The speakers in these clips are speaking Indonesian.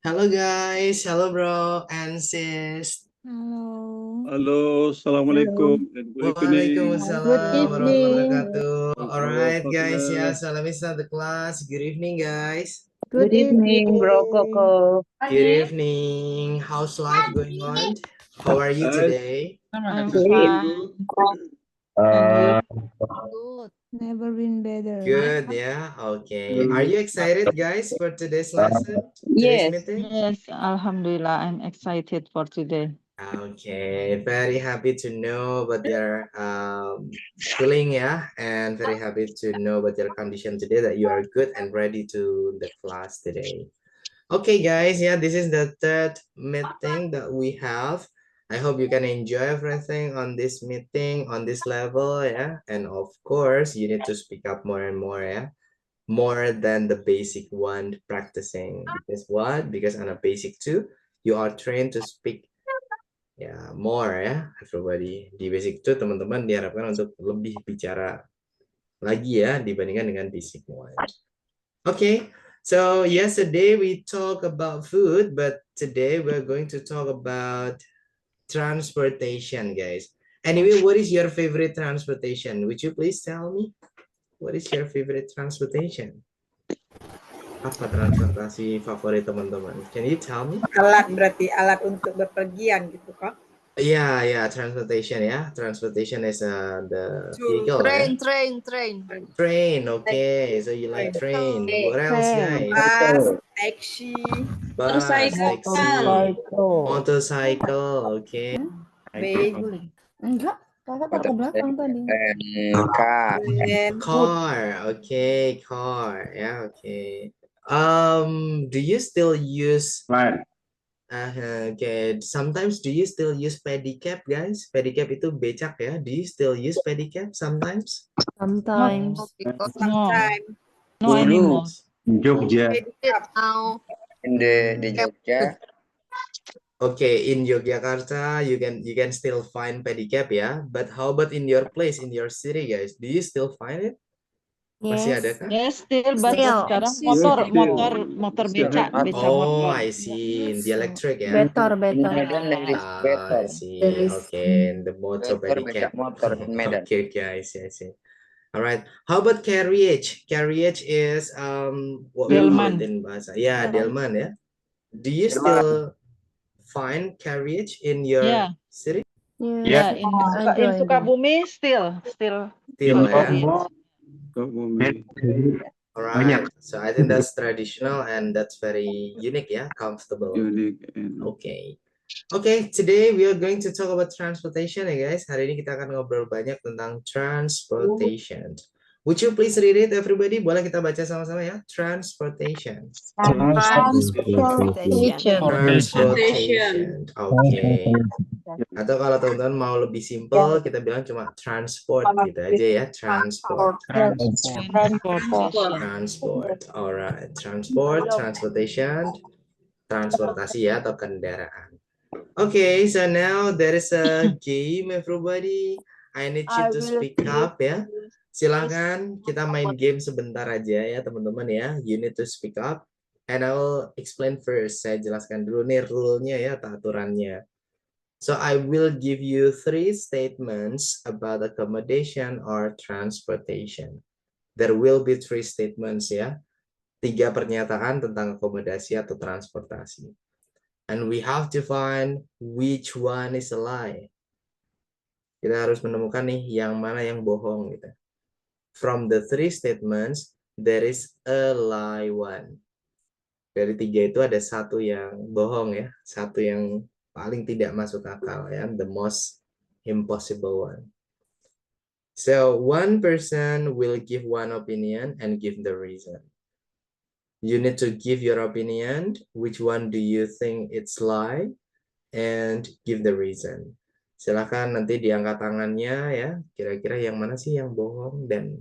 Hello guys, hello bro and sis. Halo. Halo, assalamualaikum and good evening. Good Waalaikumsalam warahmatullahi evening. wabarakatuh. Allah Alright guys, ya, Akbar. so let me start the class. Good evening guys. Good Good evening, Bro evening. Coco. Good evening. How's life going on? How are you Hai, today? I'm Great. fine. And you? Good. Never been better. Good, yeah. Okay. Are you excited guys for today's lesson? Today's Yes. meeting? Yes, Alhamdulillah, I'm excited for today. Okay, very happy to know about your feeling, yeah, and very happy to know about your condition today, that you are good and ready to the class today. Okay, guys, yeah, this is the third meeting that we have. I hope you can enjoy everything on this meeting, on this level, yeah, and of course, you need to speak up more and more, yeah, more than the basic one practicing. Because what? Because on a basic two, you are trained to speak ya more ya everybody. Di basic itu teman-teman diharapkan untuk lebih bicara lagi ya dibandingkan dengan basic one. Okay, so yesterday we talk about food, but today we're going to talk about transportation, guys. Anyway, what is your favorite transportation? Would you please tell me? What is your favorite transportation? Apa transportasi favorit teman-teman? Can you tell me? Alat berarti alat untuk bepergian gitu kak? Yeah, transportation, yeah. Transportation is the vehicle, Train. Train, okay. So you like train. What else, guys? Bus, taxi, Bus, taxi, Motorcycle. motorcycle, okay. bus, Enggak, kakak tak ke belakang tadi. dan Car, okay, car. Yeah, okay. Do you still use Fine. okay, sometimes do you still use pedicab, guys? Pedicab itu becak ya. Do you still use pedicab sometimes? Sometimes. No. sometime No anymore. Jogja. Now Di Jogja Okay, in Yogyakarta, you can still find pedicab ya. But how about in your place, in your city, guys? Do you still find it? Masih ada kah? Yes, still, but Still. sekarang Yes, motor still. becak Oh, motor. I see. In the electric ya. di Medan there is I see. Okay, the motor better becak pedicab. motor in Medan. Okay, I see. All right. How about carriage? Carriage is what we call Delman. it in bahasa. Yeah, delman ya. Do you still find carriage in your Yeah. city? Yeah, in Sukabumi still Still carriage. ya. All right. So I think that's traditional and that's very unique ya, comfortable. Unique and Okay. Okay, today we are going to talk about transportation ya guys. Hari ini kita akan ngobrol banyak tentang transportation. Would you please read it everybody? Boleh kita baca sama-sama ya? Transportation. Transportation. Okay. Atau kalau teman-teman mau lebih simple, kita bilang cuma transport gitu aja ya. Transport. Transport. Alright. Transport, transportation, transportasi ya atau kendaraan. Okay, so now there is a game, everybody. I need you to speak up ya. Silakan kita main game sebentar aja ya, teman-teman ya. You need to speak up. And I will explain first. Saya jelaskan dulu nih rule-nya ya, atau aturannya. So I will give you 3 statements about accommodation or transportation. There will be 3 statements ya. 3 pernyataan tentang akomodasi atau transportasi. And we have to find which one is a lie. Kita harus menemukan nih yang mana yang bohong gitu. From the 3 statements, there is a lie one. Dari 3 itu ada satu yang bohong ya, satu yang paling tidak masuk akal ya, the most impossible one. So one person will give one opinion and give the reason. You need to give your opinion. Which one do you think it's lie? And give the reason. Silakan nanti diangkat tangannya ya. Kira-kira yang mana sih yang bohong dan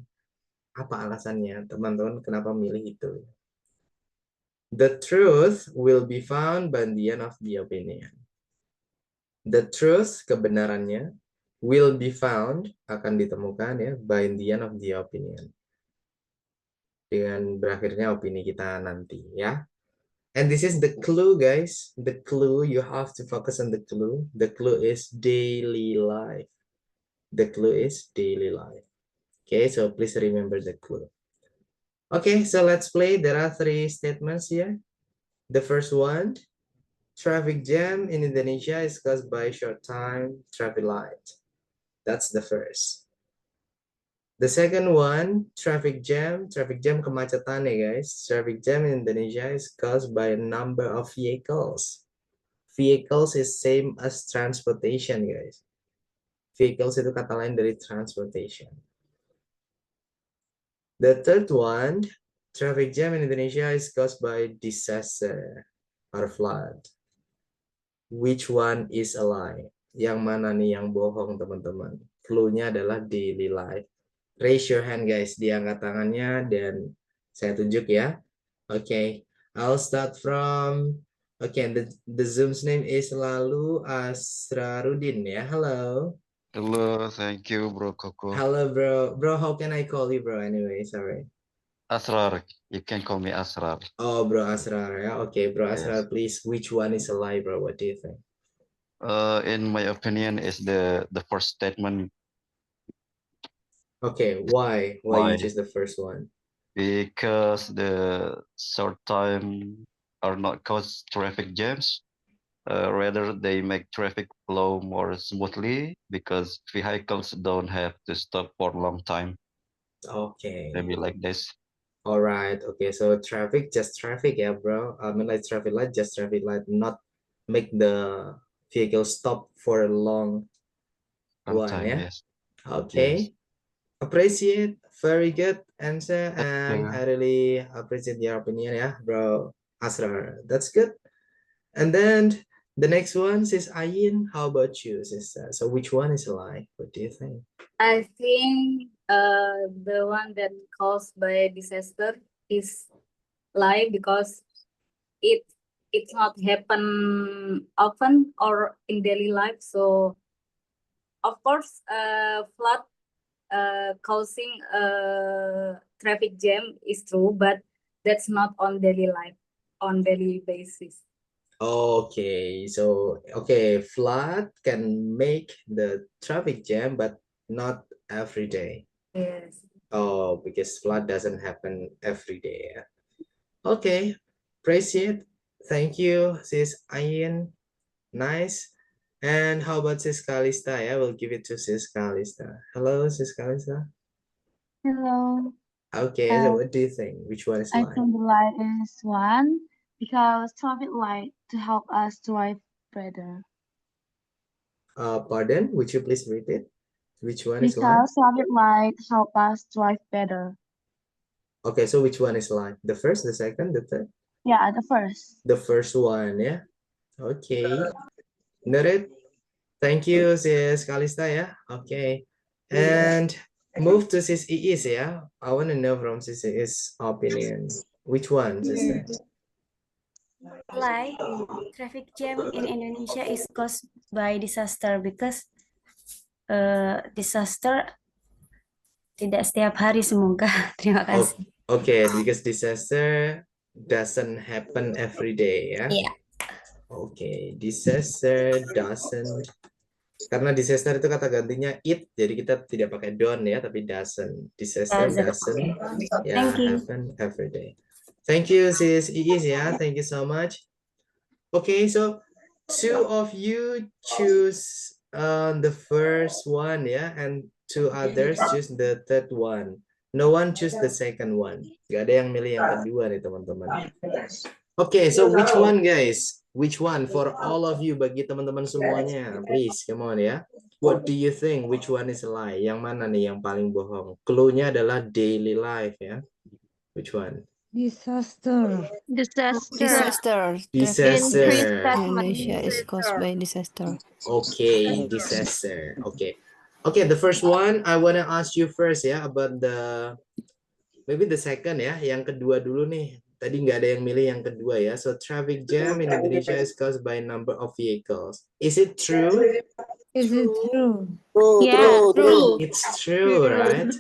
apa alasannya? Teman-teman kenapa milih itu? The truth will be found by the end of the opinion. The truth, kebenarannya, will be found, akan ditemukan ya, by the end of the opinion. Dengan berakhirnya opini kita nanti ya. And this is the clue, guys. The clue, you have to focus on the clue. The clue is daily life. The clue is daily life. Okay, so please remember the clue. Okay, so let's play. There are 3 statements here. The first one, traffic jam in Indonesia is caused by short time traffic light. That's the first. The second one, traffic jam kemacetan ya guys. Traffic jam in Indonesia is caused by a number of vehicles. Vehicles is same as transportation guys. Vehicles itu kata lain dari transportation. The third one, traffic jam in Indonesia is caused by disaster or flood. Which one is a lie? Yang mana nih yang bohong teman-teman? Clue-nya adalah daily life. Raise your hand guys, diangkat tangannya dan saya tunjuk ya. Okay, I'll start from, okay, the Zoom's name is Lalu Asrarudin ya. Hello. Hello, thank you, Bro Koko. Hello bro. Bro, how can I call you bro anyway? Sorry. Asrar, you can call me Asrar. Oh bro Asrar ya. Okay bro Asrar, Yes. please, which one is a lie bro? What do you think? In my opinion, is the first statement. Okay, why? Why you choose the first one? Because the short time are not cause traffic jams. Rather, they make traffic flow more smoothly because vehicles don't have to stop for a long time. Okay. Maybe like this. All right. Okay. So traffic, just traffic, yeah, bro. I mean, like traffic light, just traffic light, not make the vehicle stop for a long Long one, time, yeah. yes. Okay. Appreciate. Very good answer, and you. I really appreciate your opinion, yeah, bro. Asrar, that's good. And then the next one says Ayin. How about you, sister? So which one is a lie? What do you think? I think the one that caused by disaster is lie because it's not happen often or in daily life. So of course, flood causing traffic jam is true, but that's not on daily life, on daily basis. Okay, so okay, flood can make the traffic jam, but not every day. Yes. Oh, because flood doesn't happen every day. Yeah. Okay, appreciate. Thank you, sis Ayin. Nice. And how about sis Kalista? I will give it to sis Kalista. Hello, sis Kalista. Hello. Okay, so what do you think? Which one is I lie? think the light is one because traffic light to help us drive better. Pardon, would you please repeat? Which one is lie? Because traffic light help us drive better. Okay, so which one is lie? The first, the second, the third? Yeah, the first. The first one, yeah. Okay. Noted. Thank you, sis Kalista, yeah. Okay. And move to sis Iis, yeah. I want to know from sis Iis' opinion. Which one, sister? Lie, traffic jam in Indonesia is caused by disaster because disaster tidak setiap hari semoga. Terima kasih. Okay, because disaster doesn't happen every day, ya. Iya. Okay, disaster doesn't. Karena disaster itu kata gantinya it, jadi kita tidak pakai don't ya, tapi doesn't. Disaster doesn't ya happen every day. Thank you, sis Iis ya. Thank you so much. Okay, so 2 of you choose the first one ya, and 2 others choose the third one. No one choose the second one. Gak ada yang milih yang kedua nih teman-teman. Okay, so which one guys? Which one for all of you, bagi teman-teman semuanya? Please, come on ya. What do you think? Which one is a lie? Yang mana nih yang paling bohong? Clue-nya adalah daily life ya. Which one? Disaster. Disaster. Indonesia is caused by disaster. Okay, disaster. Okay. Okay, the first one I wanna ask you first ya about the maybe the second ya. Yang kedua dulu nih. Tadi nggak ada yang milih yang kedua ya. So traffic jam in Indonesia is caused by number of vehicles. Is it true? Is it true? Yeah, true. It's true, right?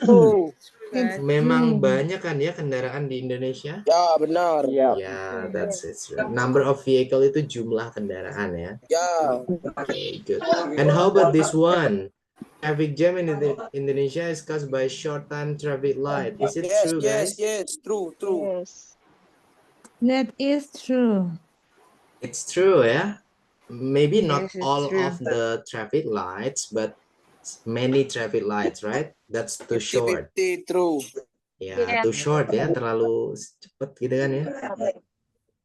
Memang banyak kan ya kendaraan di Indonesia? Ya, benar. Ya, that's it. Number of vehicle itu jumlah kendaraan ya. Ya. Okay, good. And how about this one? Traffic jam in Indonesia is caused by short time traffic light. Is it true, guys? Yes. True. That is true. It's true, yeah. Maybe not Yes, it's all true. of the traffic lights, but many traffic lights, right? That's too short. True. Ya, too short ya, terlalu cepat gitu kan ya.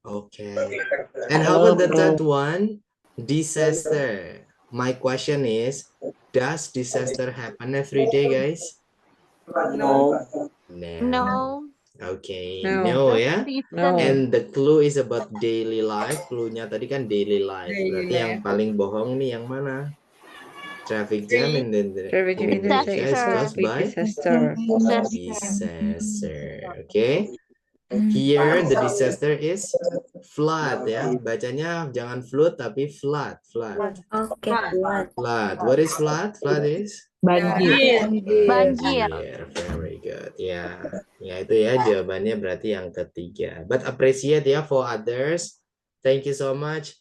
Okay. And how about the third one? Disaster. My question is, does disaster happen every day, guys? No. No. Okay, No. no ya. No. And the clue is about daily life. Cluenya tadi kan daily life. Daily Berarti yang life. paling bohong nih yang mana? Traffic jam in Traffic jam in Indonesia is Indonesia caused is by disaster. disaster. Okay. Here the disaster is flood ya. Bacanya jangan flood tapi flood. Okay. Flood. What is flood? Flood is Banjir. banjir. Very good. Ya. Ya itu ya jawabannya berarti yang ketiga. But appreciate ya for others. Thank you so much.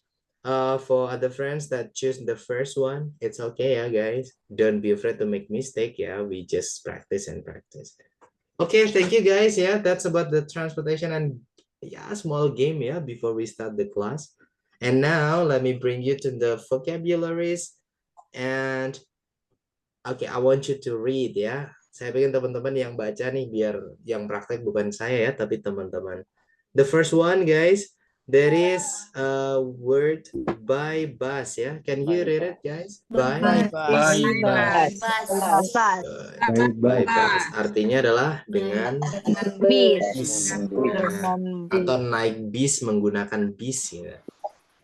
For other friends that choose the first one, it's okay ya guys. Don't be afraid to make mistake ya. We just practice and practice. Okay, thank you guys. Yeah, that's about the transportation and small game before we start the class. And now let me bring you to the vocabularies. And okay, I want you to read ya. Saya pengen teman-teman yang baca nih biar yang praktek bukan saya ya, tapi teman-teman. The first one, guys. There is a word by bus ya. Can you read it, guys? By Bus. By bus. Artinya adalah dengan bis. Atau naik bis menggunakan bis ya.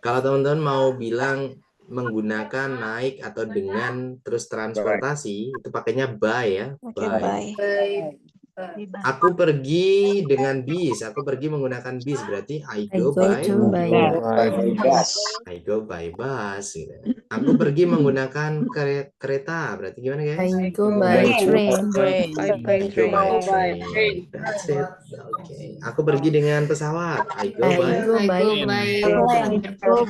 Kalau teman-teman mau bilang menggunakan naik atau dengan terus transportasi itu pakainya by ya. By. Aku pergi dengan bis. Aku pergi menggunakan bis berarti I go by Bus. I go by bus. Gitu. Aku pergi menggunakan kereta. Berarti gimana guys? I go by train. I go by train. That's it. Okay. Aku pergi dengan pesawat. I go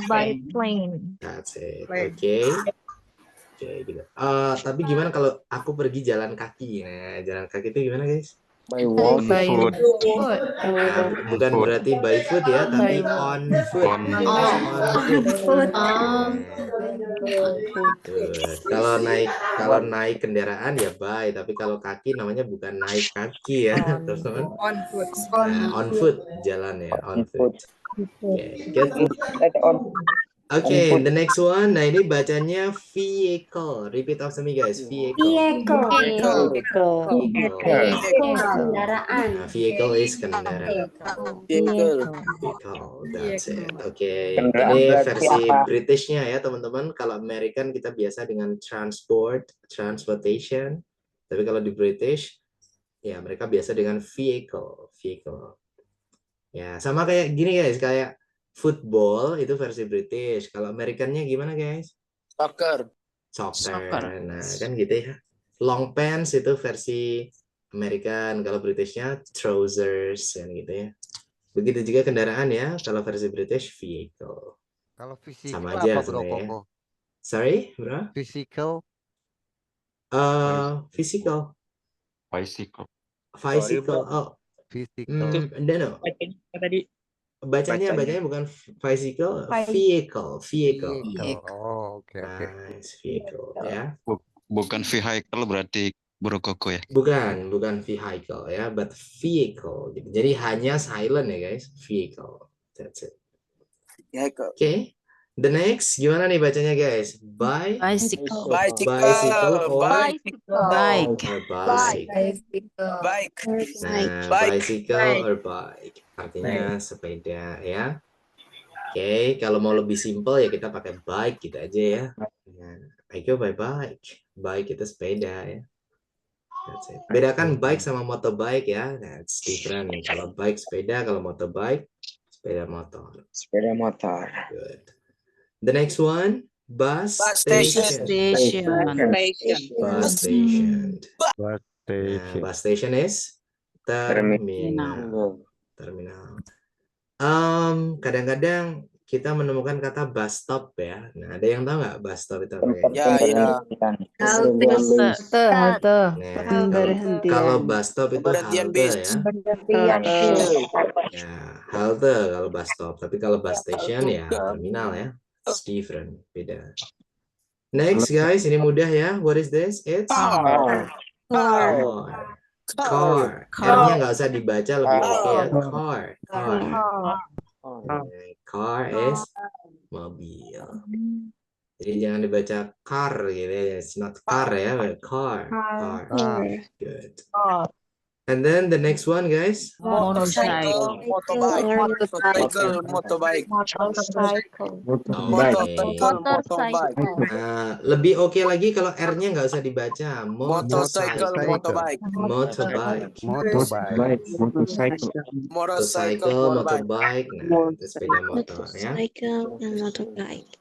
by plane. That's it. Okay. Oke, gitu. Tapi gimana kalau aku pergi jalan kaki? Nah, jalan kaki itu gimana, guys? By walk. Food. Nah, bukan berarti by foot ya, tapi on foot. On foot. Good. Kalau naik kendaraan ya by, tapi kalau kaki namanya bukan naik kaki ya, teman-teman. On foot. On foot jalan ya, on foot. Okay, good. Okay, the next one. Nah, ini bacanya vehicle. Repeat after me, guys. Vehicle. Kendaraan. Nah, vehicle is kendaraan. Vehicle. That's it. Okay. Ini versi Britishnya ya, teman-teman. Kalau American kita biasa dengan transportation. Tapi kalau di British, ya mereka biasa dengan vehicle. Ya, sama kayak gini, guys. Kayak football itu versi British. Kalau Amerikannya gimana, guys? Soccer. Nah, kan gitu ya. Long pants itu versi American. Kalau Britishnya trousers, kan gitu ya. Begitu juga kendaraan ya. Kalau versi British vehicle. Kalau physical Sama aja apa bro sebenarnya. Koko? Sorry, bro? Physical. Physical. Bicycle. Oh. Physical. No. Bacanya bukan physical, vehicle. Oh, oke. Nice, vehicle ya. Bukan vehicle berarti Bro Koko ya. Bukan vehicle ya, but vehicle. Jadi hanya silent ya guys, vehicle. That's it. Okay. The next gimana nih bacanya guys? Bicycle. Bicycle or Bike. bike. Nah, bicycle or bike. Artinya sepeda ya. Oke, kalau mau lebih simpel ya kita pakai bike gitu aja ya. Nah, I go by bike. Bike itu sepeda ya. That's it. Bedakan bike sama motorbike ya. That's different nih. Kalau bike sepeda, kalau motorbike sepeda motor. Good. The next one, bus station. Bus station. Station. bus station is terminal. Terminal. Kadang-kadang kita menemukan kata bus stop ya. Nah, ada yang tahu nggak bus stop itu apa ya? Ya, ya. Halte. Nah, kalau bus stop itu Berhentian halte bis. ya. Ya, halte kalau bus stop. Tapi kalau bus station ya terminal ya. It's different, beda. Next guys, ini mudah ya. What is this? It's Car. car. Car. R-nya nggak usah dibaca, lebih oke ya. Car. Car. Car is mobil. Jadi jangan dibaca car gitu ya. It's not car ya, but car. Car. Good. And then the next one, guys. Motorcycle, motorbike, motorcycle, motorbike, motorcycle. Lebih oke lagi kalau R-nya nggak usah dibaca. Motorcycle, motorbike, Motorbike. Motorbike. Motorcycle. motorcycle, motorbike. Nah, itu sepeda motor ya.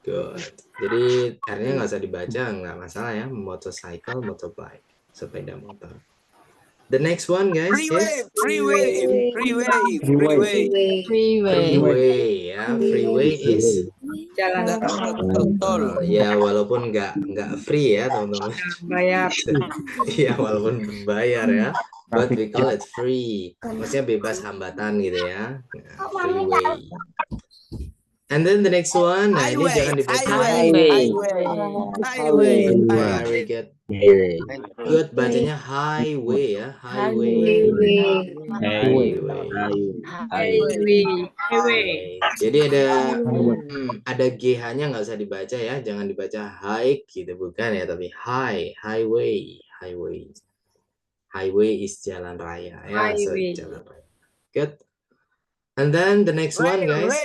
Good. Jadi R-nya nggak usah dibaca, nggak masalah ya. Motorcycle, motorbike, sepeda motor. The next one, guys, is Freeway ya. Freeway is Jalan tol. ya, walaupun nggak free ya teman-teman. bayar. Iya, walaupun berbayar ya. But we call it free. Maksudnya bebas hambatan gitu ya. Nah, freeway. And then the next one, nah ini jangan dibaca. Highway. Very good. Good, bacanya highway ya. Highway. Jadi ada GH-nya nggak usah dibaca ya. Jangan dibaca hike gitu, bukan ya, tapi highway. Highway is jalan raya ya. So, jalan raya. Good. And then the next one, guys.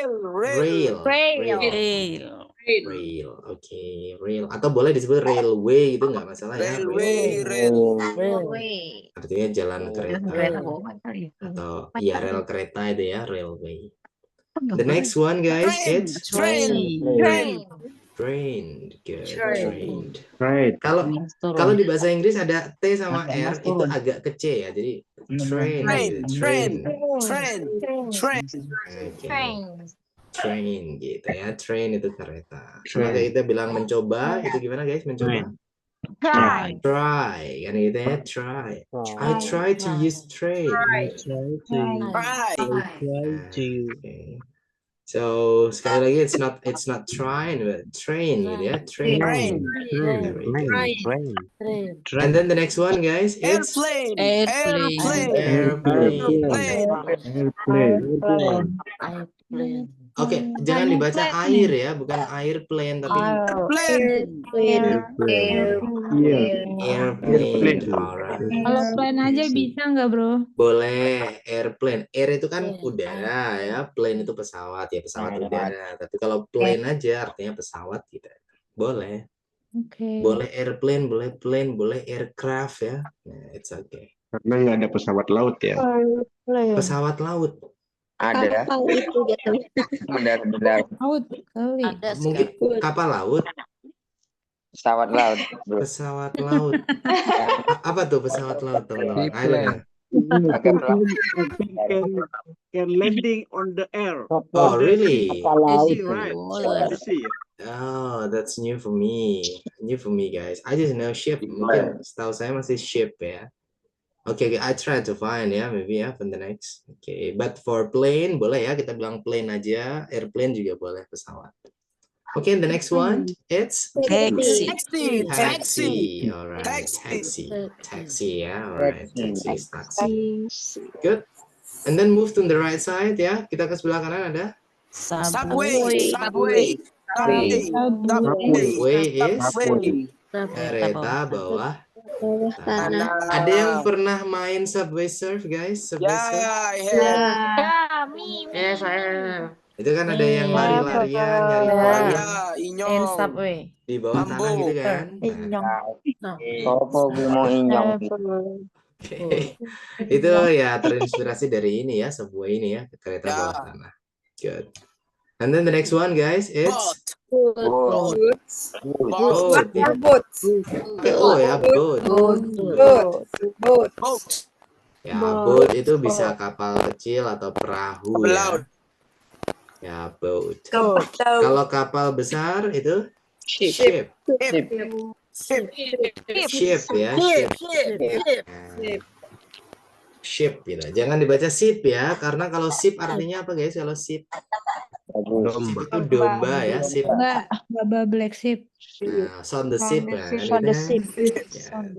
Rail. Okay, rail. Atau boleh disebut railway itu nggak masalah ya. Railway. Artinya jalan kereta. Atau ya rel kereta itu ya, railway. The next one, guys, it's Train. train. Good. Train. Train. Kalau di bahasa Inggris ada T sama R itu agak kecil ya. Jadi train. Train gitu ya. Train itu kereta. Maka kita bilang mencoba itu gimana guys? Mencoba. Try. Kan gitu ya. Try. I try to use train. Okay. So sekali lagi it's not train but train gitu ya. Train. And then the next one guys, it's airplane. Oke, jangan dibaca air ya, bukan airplane tapi airplane. Kalau plane aja bisa nggak, bro? Boleh, airplane. Air itu kan udara ya, plane itu pesawat ya, pesawat udara. Tapi kalau plane aja artinya pesawat gitu. Boleh. Boleh airplane, boleh plane, boleh aircraft ya. Nah, it's okay. Karena nggak ada pesawat laut ya. Pesawat laut. Ada. Laut kali. Mungkin kapal laut. Pesawat laut. Pesawat laut. Apa tuh pesawat laut, teman-teman? Can landing on the air. Oh, really? Right. Oh, that's new for me. New for me, guys. I just know ship. Mungkin setahu saya masih ship ya. Okay, I try to find ya, maybe ya for the next. Okay, but for plane boleh ya, kita bilang plane aja. Airplane juga boleh, pesawat. Okay, the next one, it's taxi. Alright, taxi ya. Alright, taxi. Good. And then move to the right side ya. Kita ke sebelah kanan ada Subway. Subway is kereta bawah. Ada yang pernah main Subway Surf, guys? Subway Surf? Itu kan ada yang lari-larian, nyari poin Subway. di bawah tanah gitu kan? Itu ya terinspirasi dari ini ya, Subway ini ya, kereta bawah tanah. Good. And then the next one, guys, it's Boat. Boat. boat. Ya. Pakai O ya, boat. Boat. Ya, boat itu bisa kapal kecil atau perahu Kapal ya. laut. Ya, boat. Kalau kapal besar itu ship. Ship. Ship ya, ship. Nah, ship gitu. Jangan dibaca sip ya, karena kalau sip artinya apa guys? Kalau sip Domba. itu domba ya, sip. Enggak black sheep. Nah, sound the ship ya, kan gitu kan. Ya,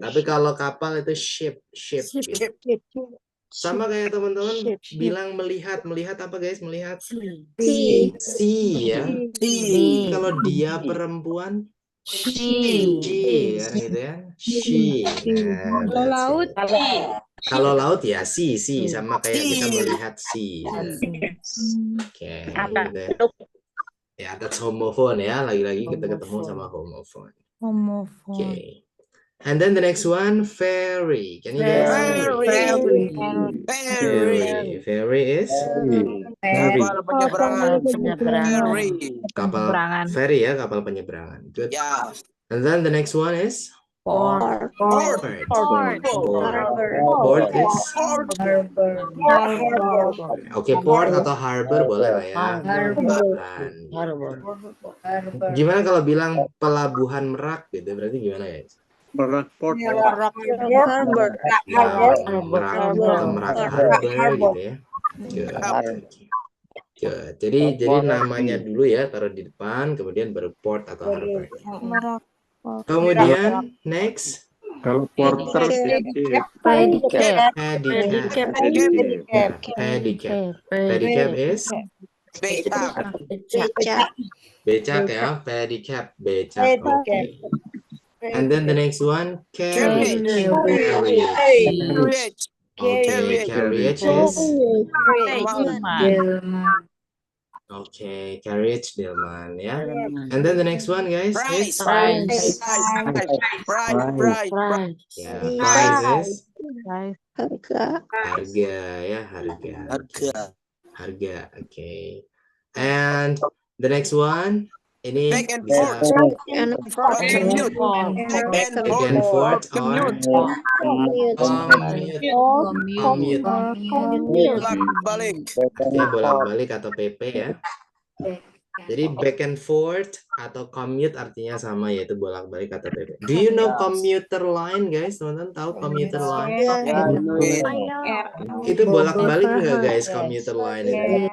tapi kalau kapal itu ship gitu. Sama kayak teman-teman bilang melihat apa guys? Melihat see ya. Sea. Kalau dia perempuan She. she kan gitu ya. She. Nah, Kalau that's laut, it. Kalau laut ya sea sama kayak kita melihat sea. Oke, gitu ya. Ya, that's homophone ya. Lagi-lagi kita ketemu sama homophone. homophone. Okay. And then the next one, ferry. Can you guys? Ferry is Kapal penyeberangan. Ferry. kapal ferry ya, kapal penyeberangan. Good. Ya. And then the next one is Port. port. Port is oke, port atau harbor boleh lah ya. Pelabuhan. Gimana kalau bilang pelabuhan Merak gitu? Berarti gimana ya? Merak Port. Merak atau Merak Harbor gitu ya. Good. Good. Jadi namanya dulu ya, taruh di depan, kemudian baru port atau harbor. Kemudian next Kalau porter pedicab. Pedicab is becak ya, pedicab, becak. Okay. And then the next one, carriage. Okay, carriage is okay, carriage delman ya. And then the next one, guys, is ya, price is harga ya, harga. Okay. And the next one, ini Back and bisa forth. back and forth or commute. Bolak-balik. Artinya bolak-balik atau PP ya. Jadi back and forth atau commute artinya sama, yaitu bolak-balik atau PP. Do you know commuter line, guys? Teman-teman tahu commuter line? Itu bolak-balik nggak, guys? Commuter line itu.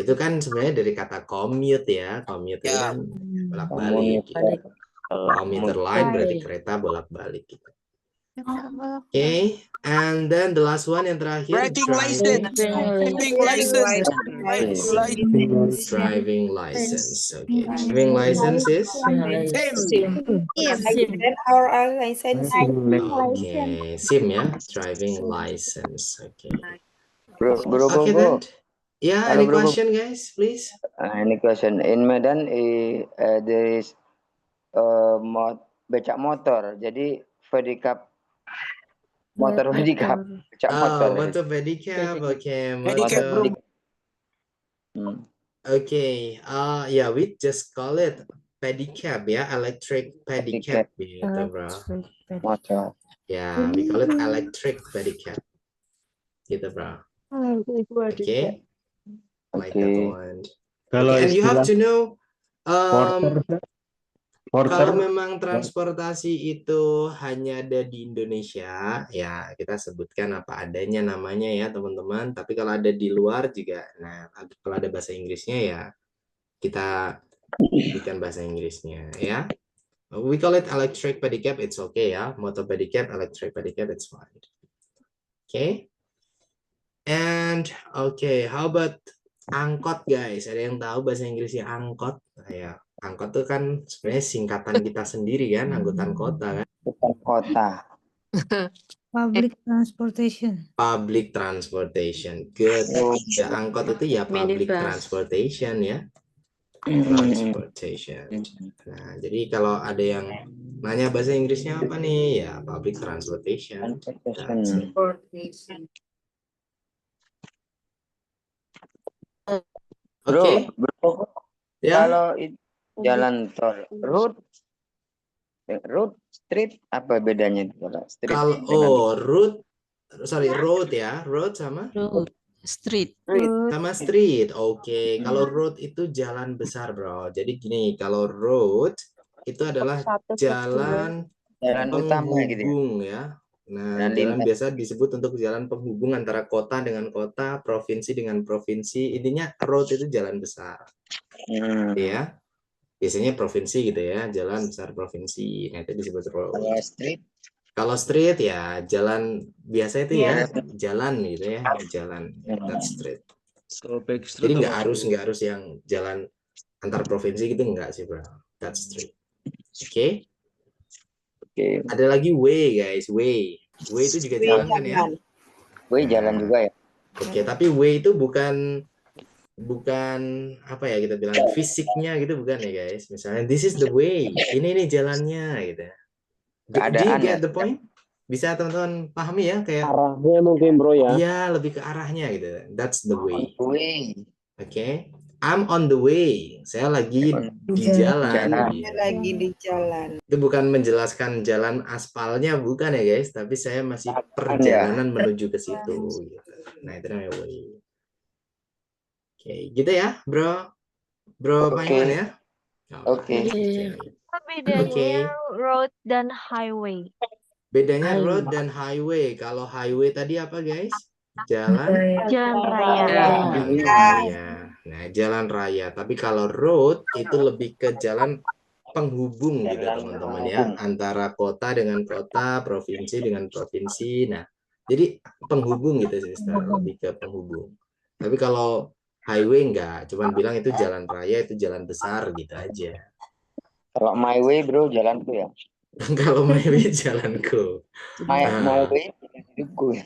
Itu kan sebenarnya dari kata commute ya. Commute itu kan bolak-balik. Gitu. Commuter line berarti kereta bolak-balik. Gitu. Okay, and then the last one yang terakhir, driving license. Okay, driving license is okay, SIM ya, driving license. Okay. Bro. Okay then. Yeah, Hello, any bro. question, guys, please? Any question? In Medan, there is becak motor. Jadi pedicab motor pedicab, becak motor. Motor pedicab. Okay, Pedicab, bro. motor. Okay. Yeah, we just call it pedicab ya, electric pedicab gitu, bro. Motor. Yeah, we call it electric pedicab. Gitu, bro. Okay. Like that one. Kalau Okay, and you have to know porter kalau memang transportasi itu hanya ada di Indonesia, ya kita sebutkan apa adanya namanya ya teman-teman. Tapi kalau ada di luar juga, nah kalau ada bahasa Inggrisnya ya kita berikan bahasa Inggrisnya ya. We call it electric pedicab, it's okay ya. Motor pedicab, electric pedicab, it's fine. Okay. And okay, how about angkot, guys? Ada yang tahu bahasa Inggrisnya angkot? Ya. Angkot itu kan sebenarnya singkatan kita sendiri kan, angkutan kota kan. Kota. Public transportation. Public transportation. Good. Ya, angkot itu ya public transportation ya. Transportation. Nah, jadi kalau ada yang nanya bahasa Inggrisnya apa nih? Ya, public transportation. That's it. Oke, Bro, ya. kalau jalan tol, road, street, apa bedanya itu kalau street? Kalau road ya, road sama Street. sama street. Oke, kalau road itu jalan besar, bro. Jadi gini, kalau road itu adalah jalan utama gitu ya. penghubung ya. Nah, Jalan jalan lintas. biasa disebut untuk jalan penghubung antara kota dengan kota, provinsi dengan provinsi. Intinya road itu jalan besar. Ya. Biasanya provinsi gitu ya, jalan besar provinsi. Nah, itu disebut road. Kalau street, Kalau street ya jalan biasa itu ya, jalan gitu ya, jalan. That's street. Jadi nggak harus yang jalan antar provinsi gitu, nggak sih, bro. That's street. Oke. Ada lagi way, guys. Way itu juga jalan kan ya? way jalan juga ya. Oke, tapi way itu bukan apa ya kita bilang fisiknya gitu, bukan ya, guys. Misalnya this is the way, ini nih jalannya gitu. Do you get the point? Bisa teman-teman pahami ya, kayak Arahnya mungkin, bro, ya. Iya, lebih ke arahnya gitu. That's the way. Oke. I'm on the way. Saya lagi di jalan. Lagi di jalan. Itu bukan menjelaskan jalan aspalnya, bukan ya, guys, tapi saya masih perjalanan menuju ke situ gitu. Nah, itu namanya way. Oke, gitu ya, bro Paiman ya. Oke. Bedanya road dan highway. Bedanya road dan highway. Kalau highway tadi apa, guys? Jalan raya. Nah, jalan raya. Tapi kalau road itu lebih ke jalan penghubung gitu, teman-teman ya, antara kota dengan kota, provinsi dengan provinsi. Nah, jadi penghubung gitu, sister, lebih ke penghubung. Tapi kalau highway enggak, cuman bilang itu jalan raya, itu jalan besar gitu aja. Kalau my way, bro, jalanku ya. Kalau my way jalanku. My way hidupku.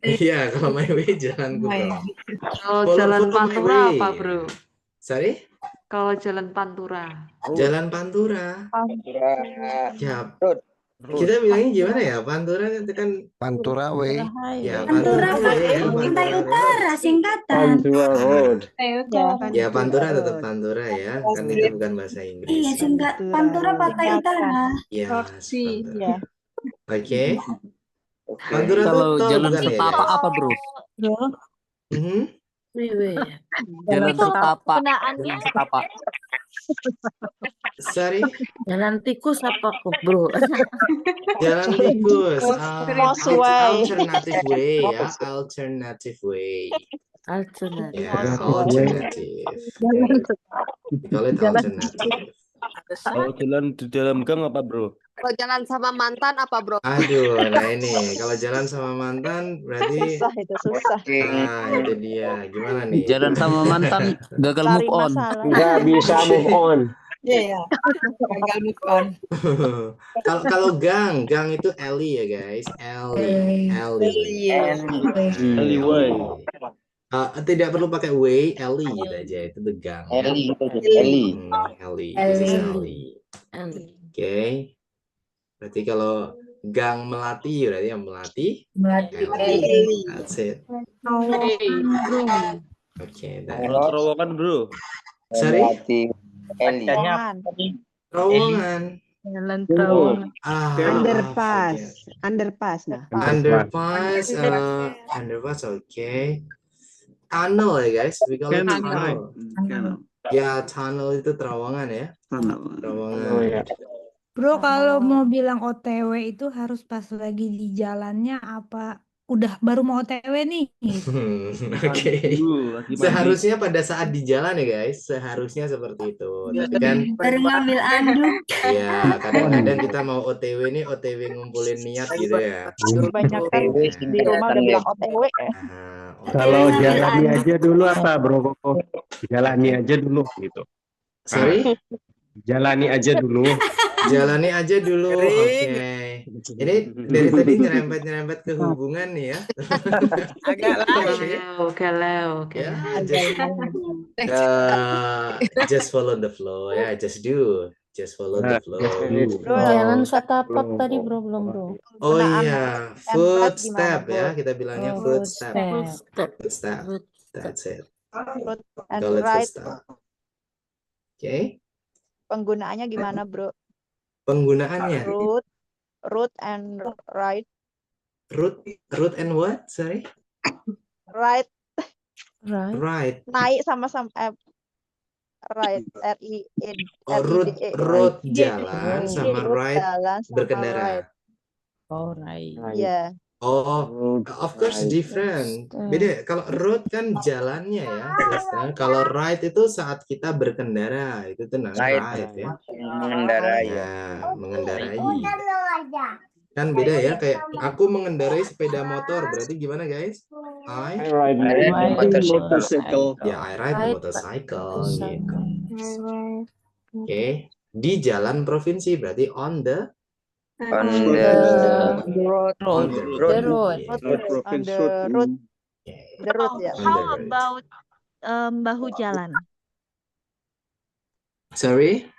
Iya, kalau my way jalanku, bro. Kalau jalan Pantura apa, bro? Sorry? Kalau jalan Pantura. Jalan Pantura. Ya, kita bilangnya gimana ya? Pantura itu kan Pantura way. Ya, Pantura Way. Pantai Utara singkatan. Pantura Road. Ya, Pantura tetap Pantura ya. Kan itu bukan bahasa Inggris. Iya, singkat Pantura Pantai Utara. Ya, Oke. Pantura Kalau tuh tol jalan bukan ya? setapak apa, bro? Jalan setapak. Jalan setapak. Sorry. Jalan tikus apa kok, bro? Jalan tikus. Crossway. Alternative way ya. Alternative way. Alternatif. Ya, alternative. Call it alternative. Kalau jalan di dalam gang apa, bro? Kalau jalan sama mantan apa, bro? Aduh, nah ini kalau jalan sama mantan berarti Susah. nah itu dia. Gimana nih? Jalan sama mantan gagal move on. Nggak bisa move on. Iya, gagal move on. Kalau gang itu alley ya, guys. Alley. Alleyway. Tidak perlu pakai way, alley gitu aja, itu the gang. Alley. Alley. Oke. Berarti kalau gang Melati berarti yang Melati. Alley. That's it. Oke, Kalau terowongan, bro. sorry. Terowongan. Jalan terowongan. Underpass. Underpass. Nah. Underpass, oke. Tunnel ya, guys. We call it tunnel. Ya, tunnel itu terowongan ya. Terowongan. Bro, kalau mau bilang OTW itu harus pas lagi di jalannya apa udah baru mau OTW nih? Oke. Seharusnya pada saat di jalan ya, guys. Seharusnya seperti itu. Tapi kan Baru ngambil anduk. ya kadang-kadang kita mau OTW nih, OTW ngumpulin niat gitu ya. Banyak kan di rumah udah bilang OTW ya. Kalau jalani aja dulu apa, bro? Jalani aja dulu gitu. Sorry? Jalani aja dulu. Jalani aja dulu. Oke. Ini dari tadi nyerempet ke hubungan nih ya. Agak Galau. Ya, just follow the flow ya, just follow the flow. Jalan setapak tadi, bro, belum, bro. Oh iya, footstep ya, kita bilangnya footstep. That's it. Road and So let's get ride. started. Okay. Penggunaannya gimana, bro? Penggunaannya. Road and ride. Root and what? Sorry. Ride. Right. Naik sama-sama. Ride. R-I-D-E. Oh, road jalan sama Road ride jalan sama berkendara. ride. Oh, right. Iya. Oh, of course different. Beda. Kalau road kan jalannya ya, sister. Kalau ride itu saat kita berkendara, itu tuh ride ya. Mengendarai ya. Nah, mengendarai. Kan beda ya, kayak aku mengendarai sepeda motor, berarti gimana guys? I ride motorcycle. Ya, I ride motorcycle gitu. Oke. Di jalan provinsi berarti on the road. on the road. On the road. The road ya. How about bahu jalan? Sorry?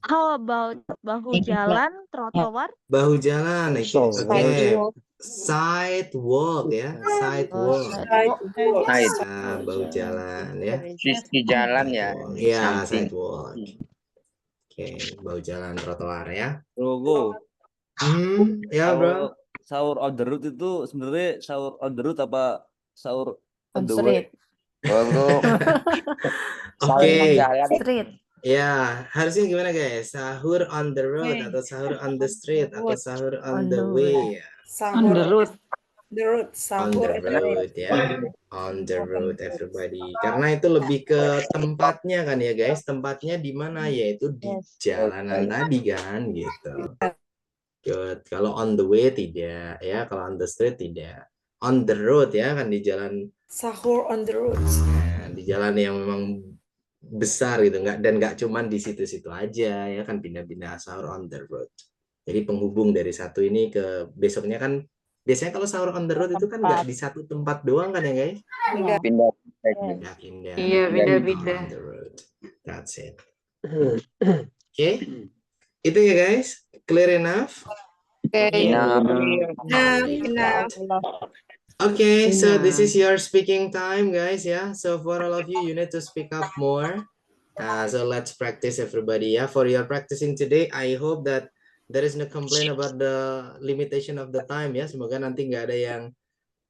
How about bahu jalan, trotoar? Bahu jalan. Oke. Sidewalk ya, sidewalk. Bahu jalan ya. Sisi jalan ya. Iya, sidewalk. Oke, bahu jalan trotoar ya. Bro, Ya bro. Sahur on the road itu sebenarnya sahur on the road apa sahur on the street. way? Oke. Street. Ya, harusnya gimana guys? Sahur on the road atau sahur on the street atau sahur on the way ya? On the road. On the road ya. On the road everybody. Karena itu lebih ke tempatnya kan ya guys. Tempatnya di mana? Yaitu di jalanan tadi kan gitu. Good. Kalau on the way tidak ya. Kalau on the street tidak. On the road ya kan di jalan. Sahur on the road. Nah, di jalan yang memang besar gitu nggak cuman di situ-situ aja ya kan pindah-pindah sahur on the road. Jadi penghubung dari satu ini ke besoknya kan biasanya kalau sahur on the road itu kan nggak di satu tempat doang kan ya guys? Pindah-pindah. Iya, pindah-pindah. On the road. That's it. Oke. Itu ya guys. Clear enough? Okay, so this is your speaking time, guys. Yeah, so for all of you, you need to speak up more. So let's practice, everybody. Yeah, for your practicing today, I hope that there is no complaint about the limitation of the time. Ya, semoga nanti nggak ada yang,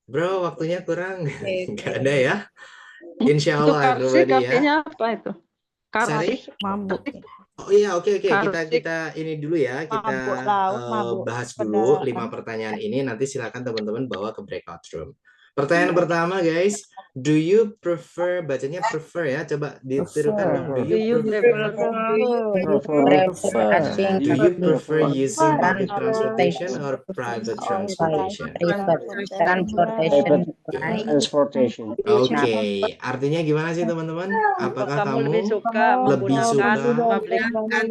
bro, waktunya kurang. Nggak ada ya. Insya Allah, everybody ya. Apa itu? Sorry? Mabuk. Oh iya, oke. Kita ini dulu ya. Kita bahas dulu 5 pertanyaan ini. Nanti silakan teman-teman bawa ke breakout room. Pertanyaan pertama, guys. Do you prefer, bacanya prefer ya. Coba ditirukan. Do you prefer using public transportation or private transportation? Transportation. Oke, artinya gimana sih teman-teman? Apakah kamu lebih suka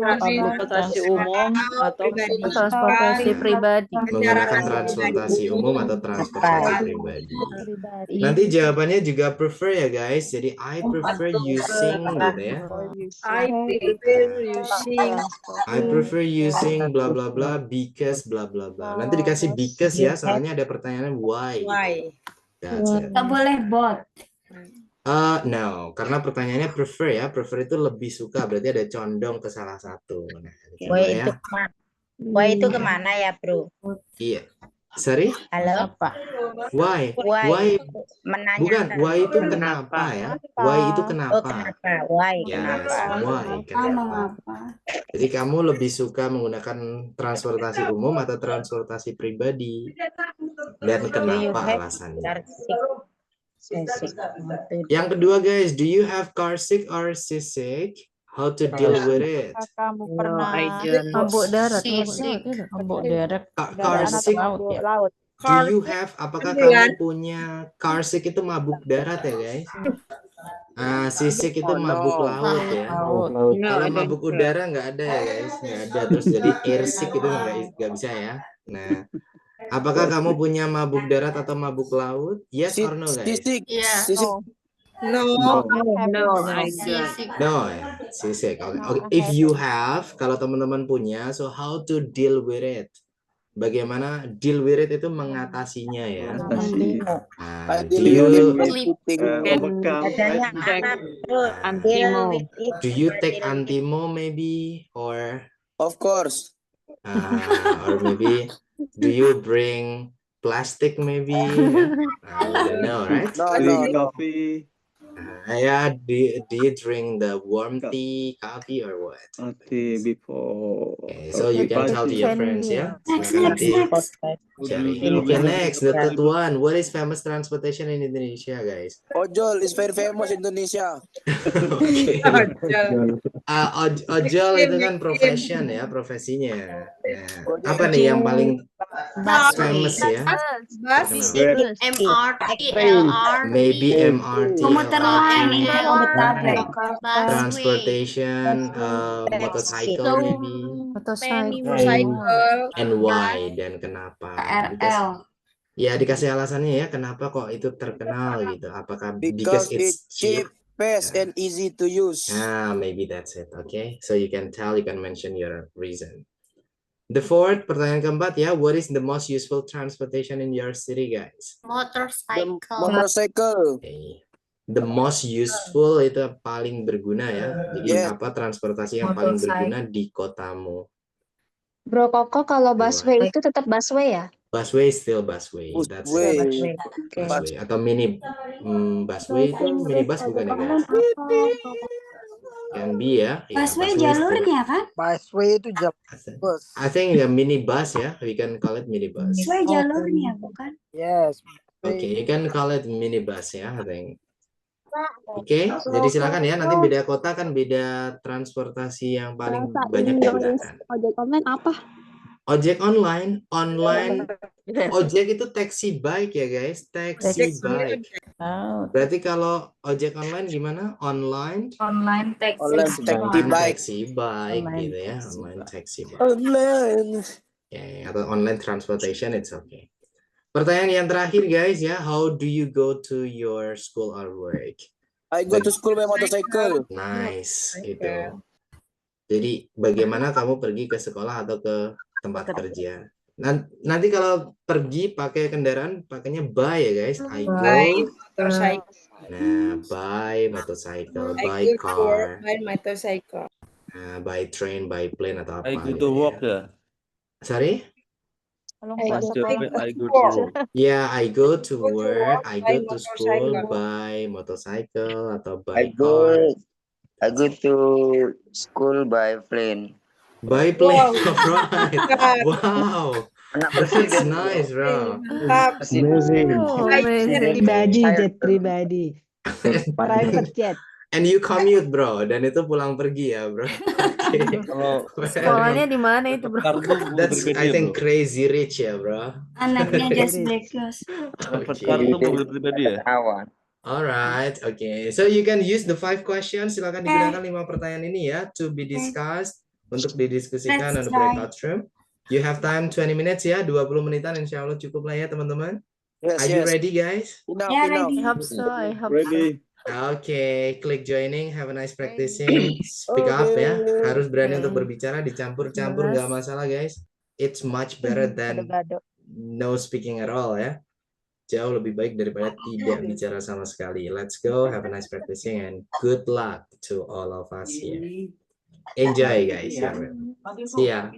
Transportasi umum atau transportasi pribadi? menggunakan transportasi umum atau transportasi pribadi? Nanti jawabannya juga prefer ya guys. Jadi I prefer using gitu ya. I prefer using bla bla bla because bla bla bla. Nanti dikasih because ya, soalnya ada pertanyaan why. That's it. Nggak boleh bot. No, karena pertanyaannya prefer ya. Prefer itu lebih suka, berarti ada condong ke salah satu. Nah, Why itu kemana ya, bro? Iya. Sorry? Halo? Why? Why? Bukan, why itu kenapa ya? Why itu kenapa? Why? Yes, why? Kenapa? Jadi kamu lebih suka menggunakan transportasi umum atau transportasi pribadi? Dan kenapa alasannya? Yang kedua guys, do you have car sick or seasick? How to deal with it? Kamu pernah Mabuk darat, mabuk darat. Car sick. laut? Do you have? Apakah kamu punya car sick itu mabuk darat ya guys? Seasick itu mabuk laut ya. Kalau mabuk udara nggak ada ya guys, nggak ada. Terus jadi air sick itu nggak bisa ya. Nah, apakah kamu punya mabuk darat atau mabuk laut? Yes or no guys? No, seasick. Okay. If you have, kalau teman-teman punya, so how to deal with it? bagaimana deal with it itu mengatasinya ya. Nah, do Deal you with overcome. Adanya anak tuh deal with it. do you take Antimo maybe or Of course. or maybe do you bring plastic maybe? I don't know, right? No, Drink no. coffee. Yeah, do you drink the warm tea, coffee, or what? Okay, before. Okay, so you can tell to your friends, yeah? Next, Silakan next, nanti next. cari. Okay, next, the third one. What is famous transportation in Indonesia, guys? Ojol is very famous in Indonesia. Okay. Ojol itu kan profession ya, profesinya. Nah, apa nih yang paling famous ya? Terkenal. MRT, LR, Maybe MRT, Komuter lain, LRT, Jabodetabek. transportation, motorcycle maybe, motorcycle, and why dan kenapa? KRL. Ya dikasih alasannya ya, kenapa kok itu terkenal gitu? Apakah Because it's it's cheap, fast, and easy to use. Maybe that's it. Okay, so you can mention your reason. The fourth, pertanyaan keempat ya, what is the most useful transportation in your city, guys? Motorcycle. Okay. The most useful itu paling berguna ya. Jadi apa transportasi yang paling berguna di kotamu? Bro Koko, kalau busway itu tetap busway ya? Busway still busway. That's Busway. busway atau mini busway itu minibus bukan ya guys? Can be ya. Busway jalurnya kan? Busway itu bus. I think the minibus ya. We can call it minibus. Busway jalurnya bukan? Yes. Okay, you can call it minibus ya. I think. Oke, jadi silakan ya. Nanti beda kota kan beda transportasi yang paling banyak digunakan. Ojek online apa? Ojek online, ojek itu taxi bike ya guys, taxi bike. Berarti kalau ojek online gimana? Online taxi bike gitu ya, online taxi bike. Atau online transportation, it's okay. Pertanyaan yang terakhir guys ya, how do you go to your school or work? I go to school by motorcycle. Nice, itu. Jadi bagaimana kamu pergi ke sekolah atau ke tempat kerja? Nanti kalau pergi pakai kendaraan pakainya by ya guys. I go. Nah, by motorcycle, by car. By motorcycle. By train, by plane atau apa? I go to work ya. Sorry? I go to work. Yeah, I go to work, I go to school by motorcycle atau by car. I go to school by plane. By plane, right? Wow, that's nice, bro. Amazing. Jet pribadi. Private jet. And you commute, bro. Dan itu pulang pergi ya, bro. Sekolahnya di mana itu, bro? That's, I think, crazy rich ya, bro. Anaknya just breakfast. Kartu mobil pribadi ya. Alright, okay. So you can use the 5 questions. Silakan digunakan 5 pertanyaan ini ya to be discussed, untuk didiskusikan on the breakout room. You have time 20 minutes ya, 20 menitan insya Allah cukup lah ya teman-teman. Are you ready guys? Ready. I hope so. Ready. Okay, click joining. Have a nice practicing. Speak up ya. Harus berani untuk berbicara, dicampur-campur nggak masalah guys. It's much better than no speaking at all ya. Jauh lebih baik daripada tidak bicara sama sekali. Let's go. Have a nice practicing and good luck to all of us here. Enjoy guys. See ya.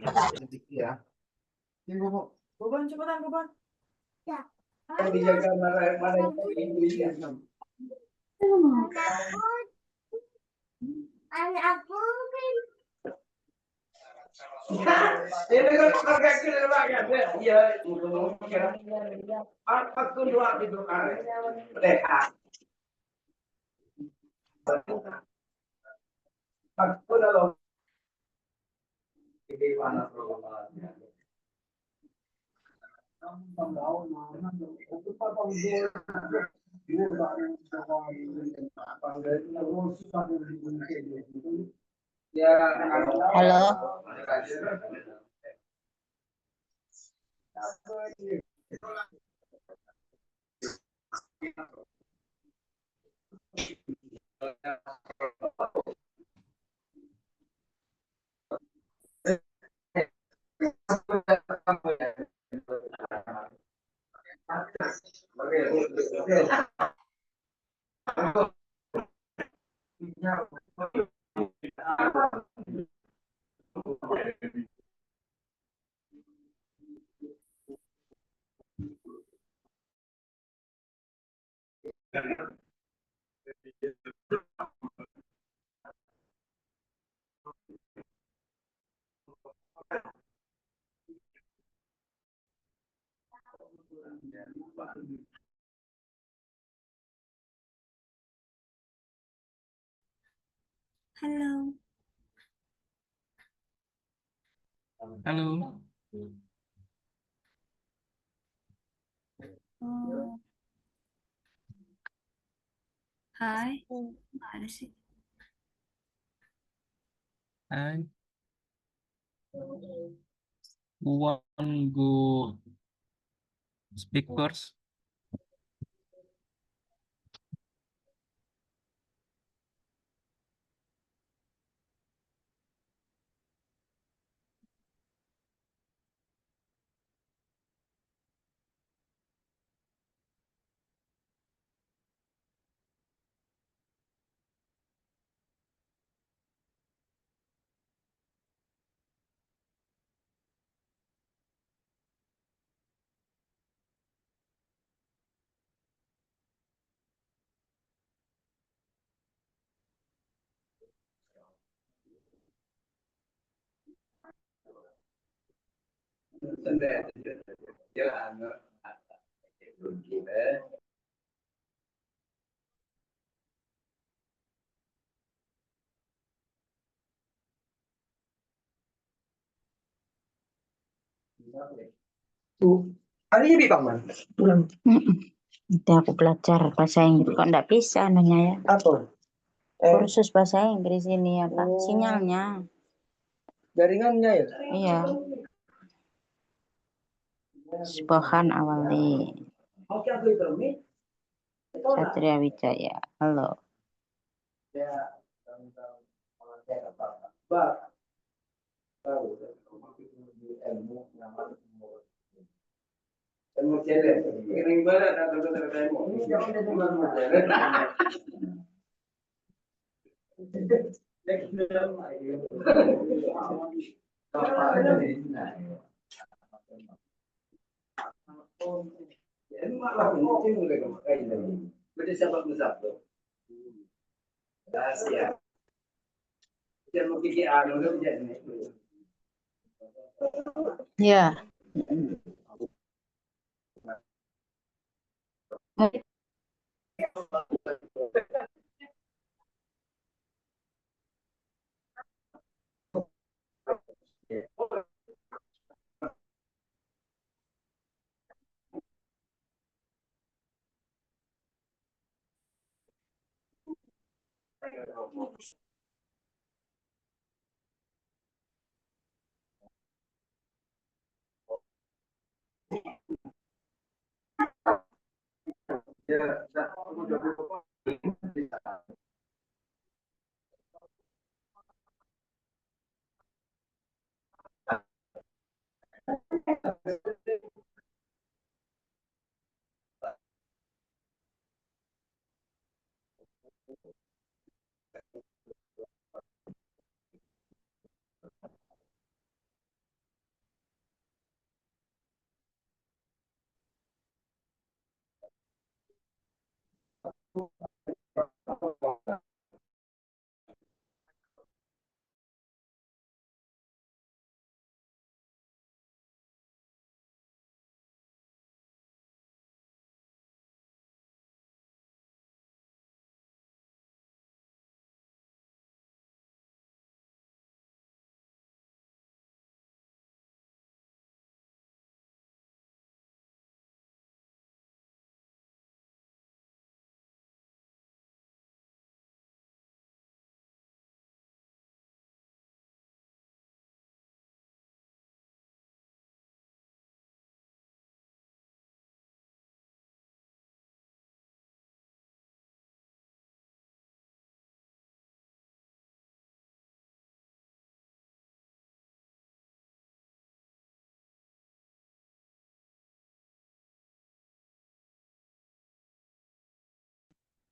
Halo. Halo. Halo. Oh. Hai. Ada sih. Hai. Want go speak first? Hari ini Paman? Belum. Nanti aku belajar bahasa Inggris. Kok enggak bisa nanya ya? Apa? Kursus bahasa Inggris ini ya Pak. Sinyalnya. Jaringannya ya? Iya. Sebahan awali. Satria Wijaya. Halo. Ya.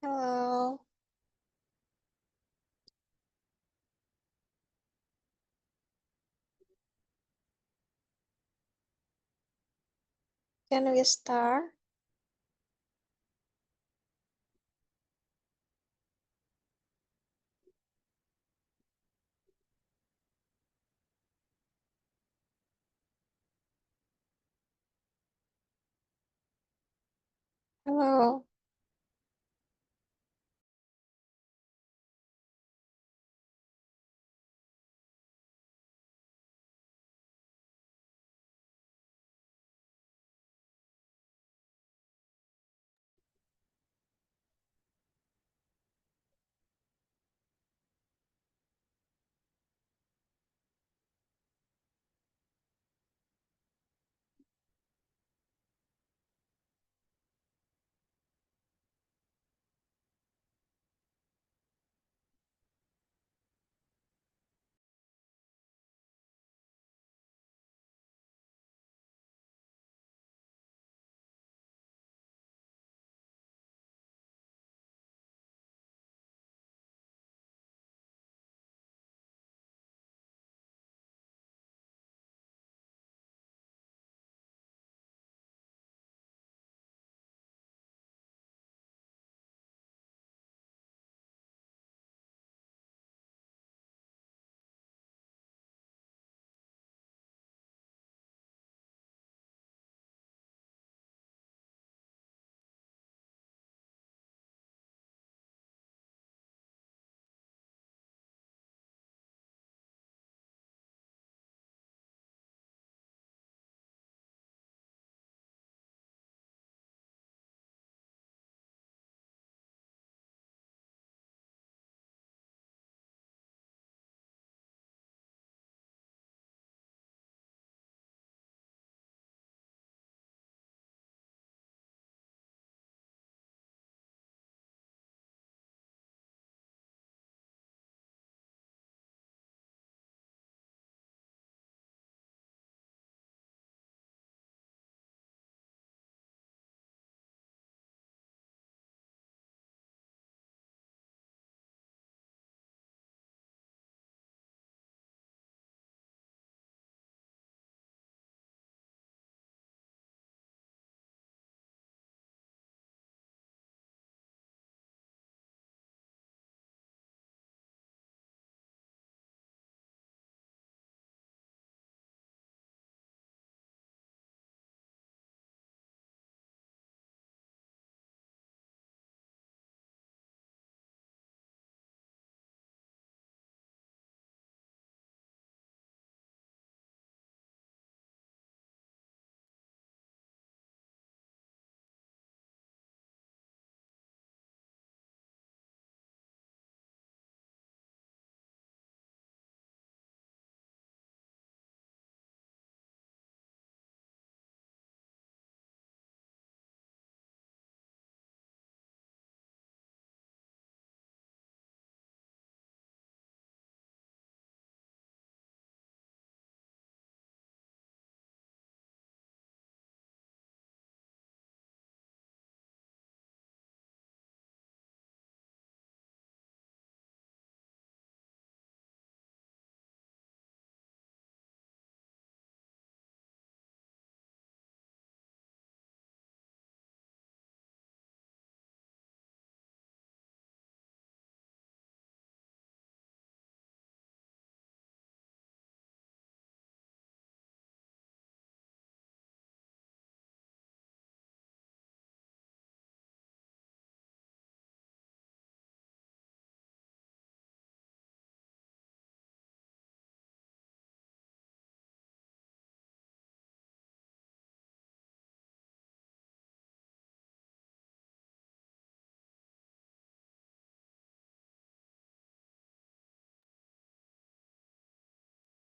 Halo. Can we start? Hello.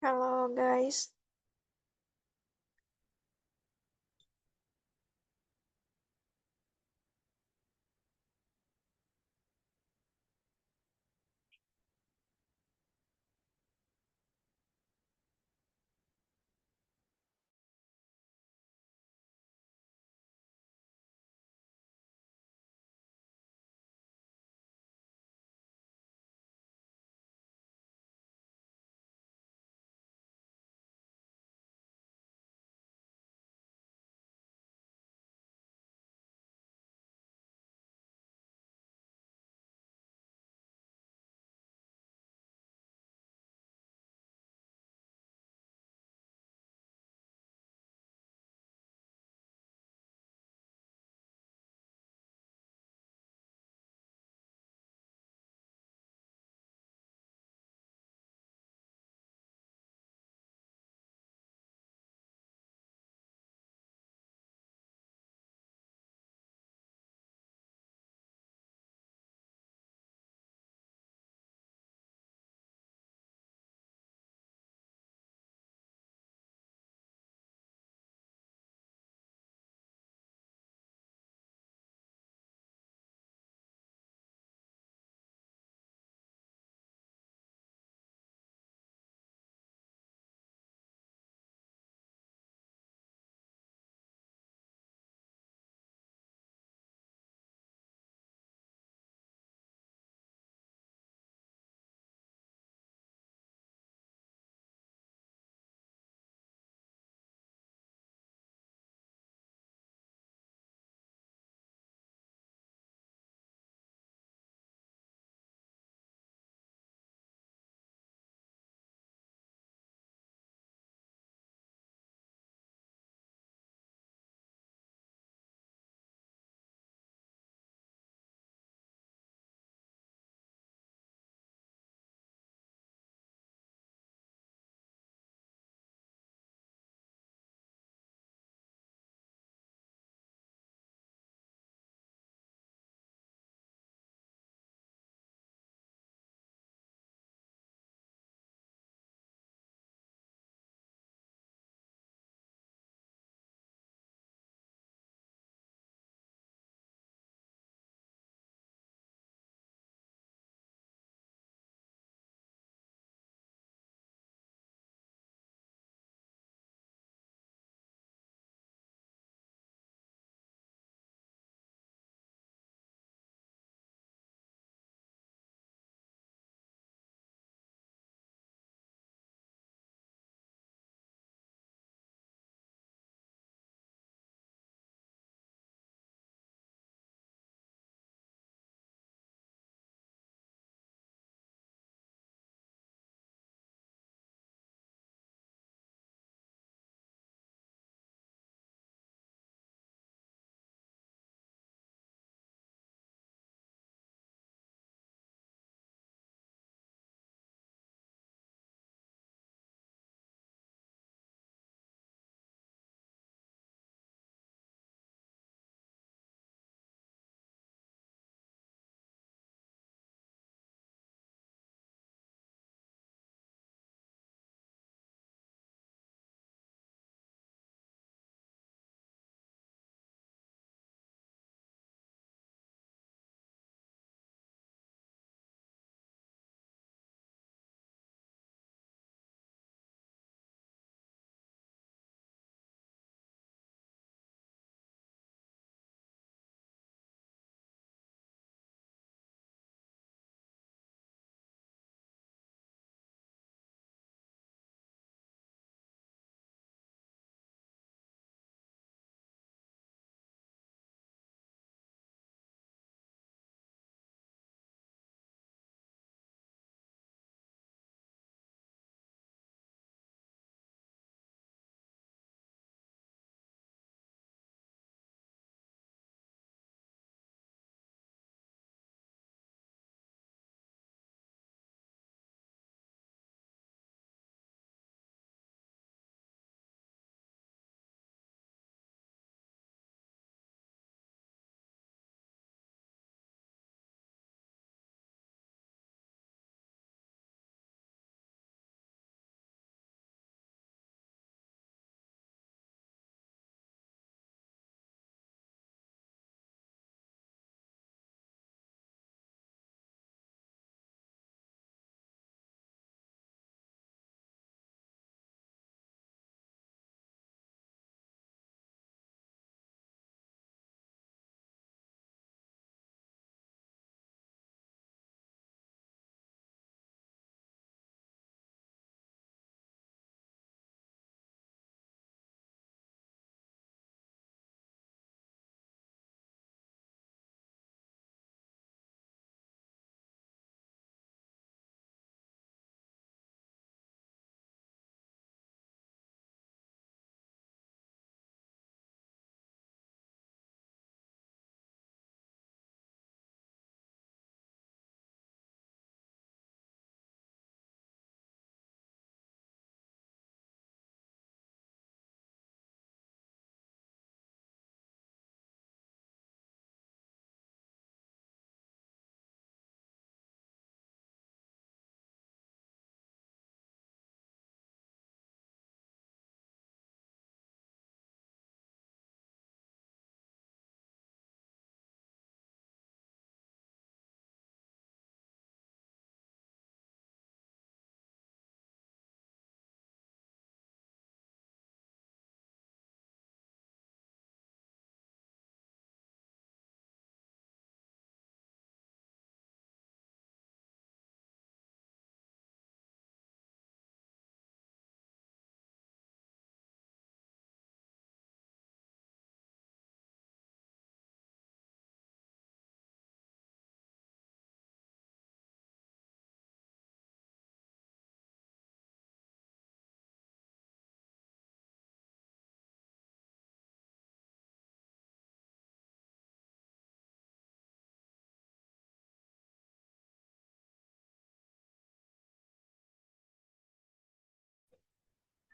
Hello, guys.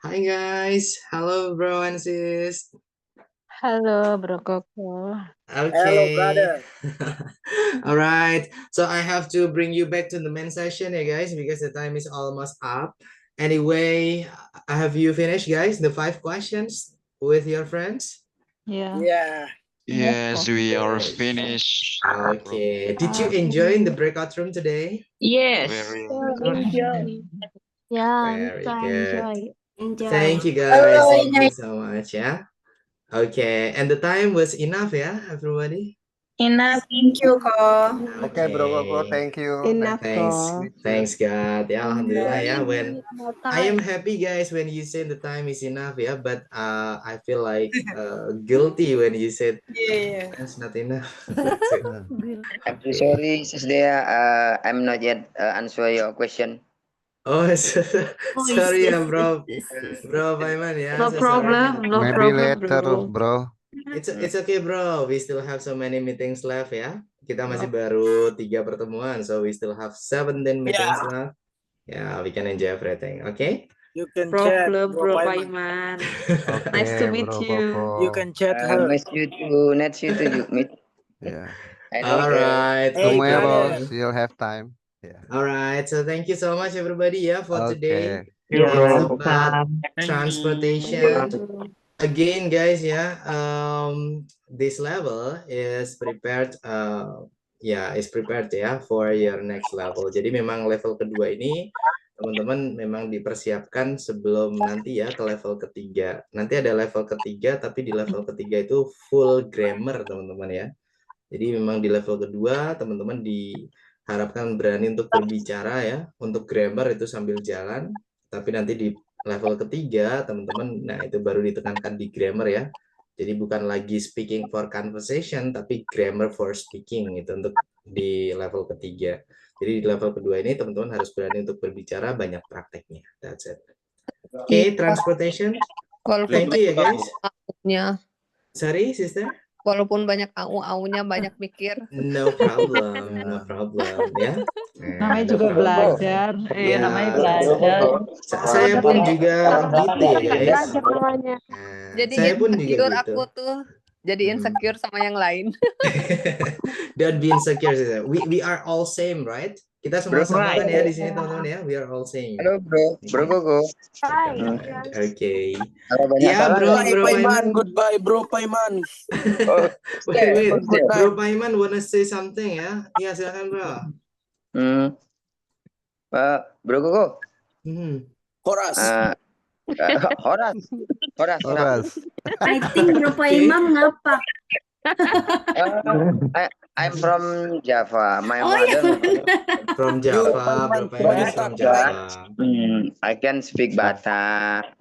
Hi guys. Hello bro and sis. Halo, Bro Koko. Okay. brother. All right. So I have to bring you back to the main session, guys, because the time is almost up. Anyway, have you finished, guys, the 5 questions with your friends? Yeah. Yeah. Yes, we are finished. Okay. Did you enjoy in the breakout room today? Yes. Very Yeah, Very bisa good. enjoy. Thank you, guys. Thank you so much, yeah. Okay. And the time was enough, yeah, everybody? Enough. Thank you, Ko. Okay, Bro Koko, thank you. Enough, Thanks. Ko. Thanks, God. Ya, alhamdulillah ya. When I am Time. happy, guys, when you say the time is enough, ya. But I feel like guilty when you said Yeah. it's not enough. I'm so sorry, Sis Dea. I'm not yet answer your question. Oh, sorry ya, bro. Bro Paiman ya. No So sorry. problem, no Maybe problem, later, bro. bro. It's okay, bro. We still have so many meetings left ya. Kita masih baru 3 pertemuan, so we still have 17 meetings left. Yeah, we can enjoy everything. Okay? You can chat Problem, Bro bro Paiman. Paiman. Nice to meet Bro you. Koko. You can chat her. Nice you to meet. Yeah. I know All right. Hey, Tomorrow, brother. you'll have time. Yeah. All right. So thank you so much, everybody, for today. Okay. It's about Thank transportation. you. Again, guys, this level is prepared. Is prepared for your next level. Jadi memang level kedua ini teman-teman memang dipersiapkan sebelum nanti ke level ketiga. Nanti ada level ketiga, tapi di level ketiga itu full grammar, teman-teman ya. Jadi memang di level kedua teman-teman diharapkan berani untuk berbicara untuk grammar itu sambil jalan. Tapi nanti di level ketiga teman-teman, nah itu baru ditekankan di grammar ya. Jadi bukan lagi speaking for conversation, tapi grammar for speaking itu untuk di level ketiga. Jadi di level kedua ini teman-teman harus berani untuk berbicara, banyak prakteknya. That's it. Okay, transportation. Thank you ya guys. Sorry, sister. Walaupun banyak au-aunya, banyak mikir. No problem, no problem ya. Namanya juga belajar. Iya, Namanya belajar. Saya pun juga gitu ya guys. Jadi Saya pun juga insecure gitu. aku tuh. Jadi insecure sama yang lain. Don't be insecure, sister. We are all same, right? Kita semua sama kan ya di sini teman-teman ya. We are all same. Halo Bro Koko. Okay. Ya Bro Paiman. Paiman. Goodbye, Bro Paiman. Wait. Bro Paiman wanna say something ya? Iya silakan bro. Bro Koko. Horas. Horas. I think Bro Paiman ngapak. I'm from Java. My Oh, mother From Java, Bro Paiman is from Java. I can speak Batak,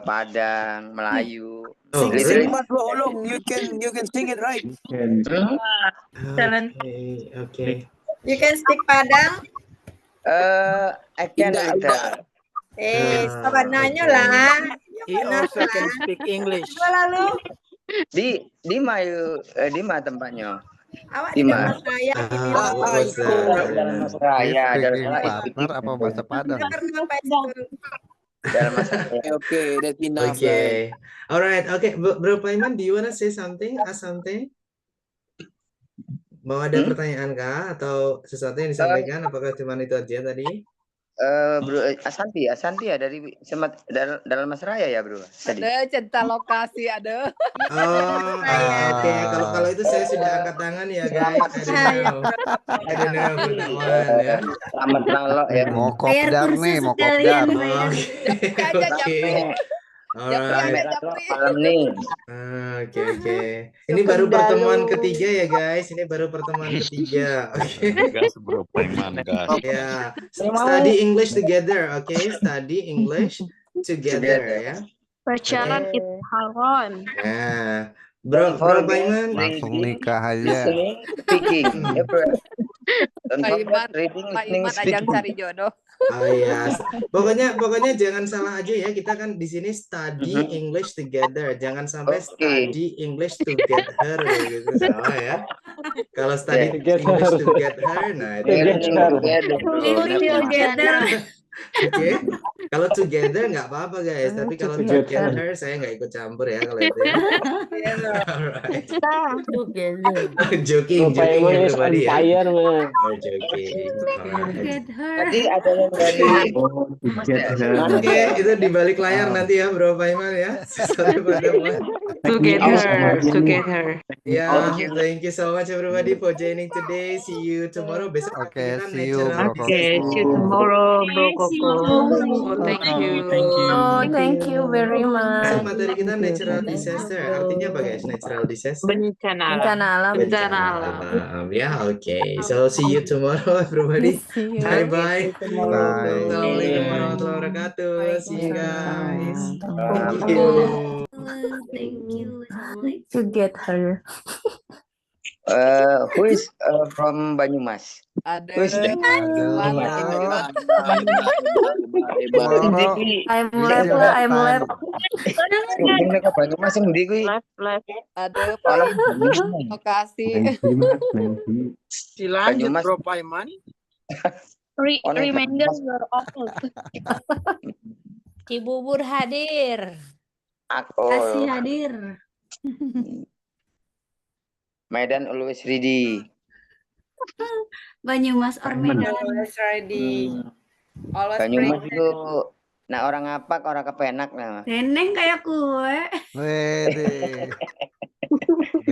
Padang, Melayu. Oh, Sing really? Mas Bro Olong. You can sing it right. Okay. You can speak Padang? I can Tidak. Sabar nanya lah. He also can speak English. Lalu, di mana tempatnya? awak Di di mana? dalam saya. What's that? Raya, Speaking partner apa bahasa Padang? Dalam masa Okay, that's enough. Okay. All right. Okay, Bro Paiman, do you wanna say something? Ask something? Mau ada pertanyaan kah atau sesuatu yang disampaikan? Apakah cuma itu aja tadi? Bro Asanti ya dari dalam Mas Raya ya bro tadi. Ada cinta lokasi ada. Oh, oke. Kalau itu saya sudah angkat tangan ya guys. I don't know pertemuan ya. Selamat malam ya. Mau kopdar nih, mau kopdar. Oke. Alright. Malam nih. Oke. Ini baru pertemuan ketiga ya guys. Ini baru pertemuan ketiga. Oke. Gas bro Paiman, gas. Ya. Study English together, oke? Study English together ya. Pacaran itu haram. Nah, Bro Paiman Langsung nikah aja. Speaking. Don't Paiman, forget reading, listening, Paiman ajang speaking. cari jodoh. Oh iya, pokoknya jangan salah aja ya. Kita kan di sini study English together. Jangan sampai study English to get her gitu, salah ya. Kalau study English to get her, nah itu English together. Oke. Kalau together nggak apa-apa guys, tapi kalau together saya nggak ikut campur ya kalau itu ya. Alright. Joking everybody ya. Oh, joking. Alright. Tadi ada yang dari Oke, itu di balik layar nanti ya Bro Paiman ya. Sorry pada Together. Ya, thank you so much everybody for joining today. See you tomorrow. Besok Oke, kita see you, natural Bro Okay, see you tomorrow, Bro Koko. Oh, thank you. Oh, thank you very Besok much. materi kita natural disaster. Artinya apa guys? Natural disaster. Bencana alam. Bencana alam. Bencana alam. Ya, oke. So see you tomorrow everybody. See you. Bye bye. Bye. Assalamualaikum warahmatullahi wabarakatuh. See you guys. Thank you. Thank you. To get her. who is from Banyumas? Ada. Who is that? Tomorrow I'm we left still lah, have I'm time. left. Ini ke Banyumas yang di gue. Left. Ada Orang lokasi. Dilanjut Banyumas. Bro Paiman. Reminder your awful. Cibubur hadir. Aku. Kasih hadir. Medan always ready. Banyumas or Medan. Always ready. Always Banyumas ready. itu nah orang apa orang kepenak nah. Neneng kayak kue. Wede.